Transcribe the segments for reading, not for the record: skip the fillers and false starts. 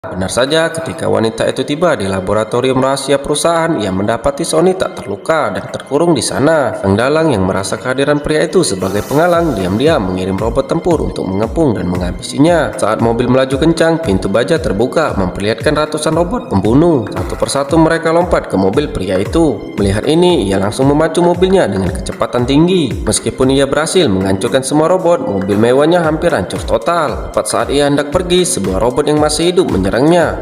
Benar saja, ketika wanita itu tiba di laboratorium rahasia perusahaan, ia mendapati Sony tak terluka dan terkurung di sana. Sang dalang yang merasa kehadiran pria itu sebagai penghalang, diam-diam mengirim robot tempur untuk mengepung dan menghabisinya. Saat mobil melaju kencang, pintu baja terbuka, memperlihatkan ratusan robot pembunuh. Satu persatu mereka lompat ke mobil pria itu. Melihat ini, ia langsung memacu mobilnya dengan kecepatan tinggi. Meskipun ia berhasil menghancurkan semua robot, mobil mewahnya hampir hancur total. Tepat saat ia hendak pergi, sebuah robot yang masih hidup menyerangnya.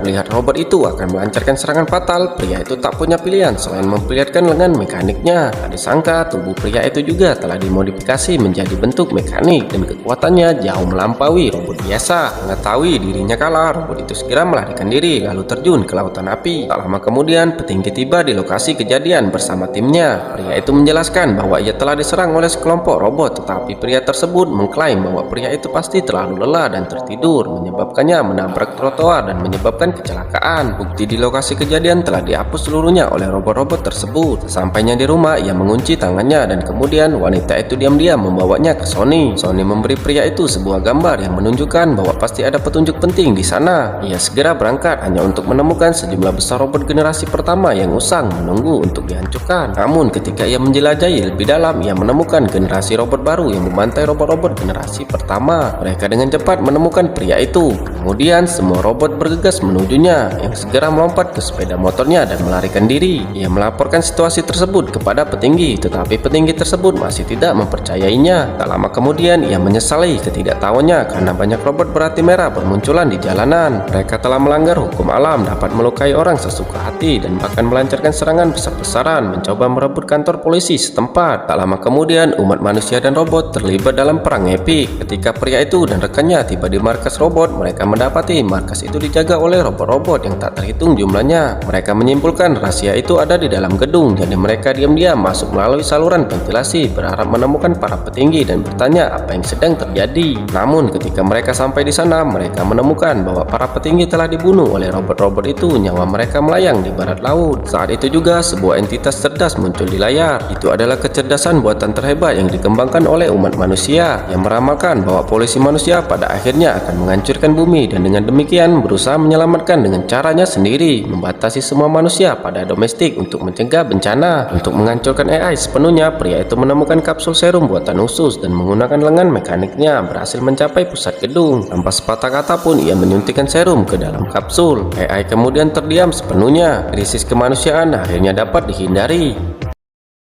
Melihat robot itu akan melancarkan serangan fatal, pria itu tak punya pilihan selain memperlihatkan lengan mekaniknya. Tak disangka tubuh pria itu juga telah dimodifikasi menjadi bentuk mekanik dan kekuatannya jauh melampaui robot biasa. Mengetahui dirinya kalah, robot itu segera melarikan diri lalu terjun ke lautan api. Tak lama kemudian, petinggi tiba di lokasi kejadian bersama timnya. Pria itu menjelaskan bahwa ia telah diserang oleh sekelompok robot, tetapi pria tersebut mengklaim bahwa pria itu pasti terlalu lelah dan tertidur, menyebabkannya menabrak trotoar dan menyebabkan kecelakaan. Bukti di lokasi kejadian telah dihapus seluruhnya oleh robot-robot tersebut. Sampainya di rumah, ia mengunci tangannya dan kemudian wanita itu diam-diam membawanya ke Sony. Sony memberi pria itu sebuah gambar yang menunjukkan bahwa pasti ada petunjuk penting di sana. Ia segera berangkat hanya untuk menemukan sejumlah besar robot generasi pertama yang usang menunggu untuk dihancurkan. Namun ketika ia menjelajahi lebih dalam, ia menemukan generasi robot baru yang membantai robot-robot generasi pertama. Mereka dengan cepat menemukan pria itu. Kemudian semua robot bergegas menujunya, yang segera melompat ke sepeda motornya dan melarikan diri. Ia melaporkan situasi tersebut kepada petinggi, tetapi petinggi tersebut masih tidak mempercayainya. Tak lama kemudian ia menyesali ketidaktahuannya karena banyak robot berhati merah bermunculan di jalanan. Mereka telah melanggar hukum alam, dapat melukai orang sesuka hati dan bahkan melancarkan serangan besar-besaran, mencoba merebut kantor polisi setempat. Tak lama kemudian umat manusia dan robot terlibat dalam perang epik. Ketika pria itu dan rekannya tiba di markas robot, mereka mendapati markas itu dijaga oleh robot-robot yang tak terhitung jumlahnya. Mereka menyimpulkan rahasia itu ada di dalam gedung, jadi mereka diam-diam masuk melalui saluran ventilasi, berharap menemukan para petinggi dan bertanya apa yang sedang terjadi. Namun ketika mereka sampai di sana, mereka menemukan bahwa para petinggi telah dibunuh oleh robot-robot itu. Nyawa mereka melayang di barat laut. Saat itu juga sebuah entitas cerdas muncul di layar. Itu adalah kecerdasan buatan terhebat yang dikembangkan oleh umat manusia, yang meramalkan bahwa polisi manusia pada akhirnya akan menghancurkan bumi dan dengan demikian berusaha menyelamatkan dengan caranya sendiri, membatasi semua manusia pada domestik untuk mencegah bencana. Untuk menghancurkan AI sepenuhnya, pria itu menemukan kapsul serum buatan khusus dan menggunakan lengan mekaniknya berhasil mencapai pusat gedung. Tanpa sepatah kata pun ia menyuntikkan serum ke dalam kapsul. AI kemudian terdiam sepenuhnya. Krisis kemanusiaan akhirnya dapat dihindari.